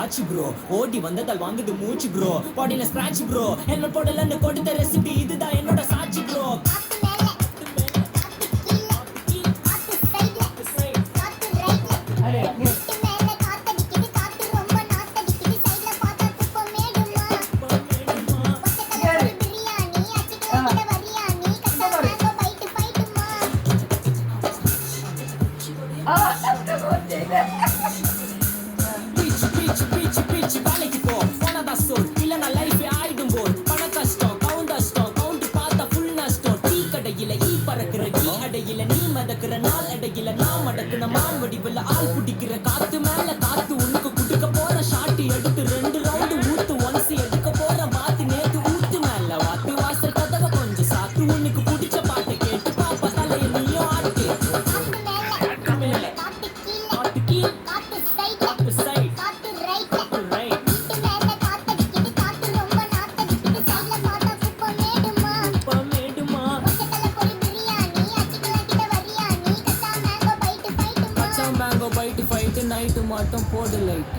ஆச்சு ப்ரோ ஓடி வந்ததால் வாங்குது மூச்சு ப்ரோ பாடியில ஸ்கிராட்ச் ப்ரோ என்ன போடலன்னு கொடுத்த ரெசிபி இதுதான் என்னோட சாட்சி ப்ரோ வேலைக்கு போ போனதான் சொல் இல்ல லைஃப் ஆயிடும் போல் பண கஷ்டம் கவுண்ட் பார்த்தா ஃபுல் நஷ்டம் டீ கடையில ஈ பறக்குற கீ அடையில நீ மதக்குற நாள் அடையில நான் மடக்குன மான் வடிவில் ஆள் பிடிக்கிற காத்து மேல காத்து உனக்கு குடுக்க போற ஷாட்டி எடுத்து 2 ரவுண்டு ஊத்து ஒன்ஸ் எடுக்க போற வாத்து நேத்து ஊத்து மேல வாத்து வாசல் கதவை கொஞ்சம் சாத்து உனக்கு பிடிச்ச பாட்டு கேட்டு பாப்பா தலைய நீயும் ஆட்டு காட்டு கீழ் காட்டு side mango bite fight night மட்டும் போடு லைட்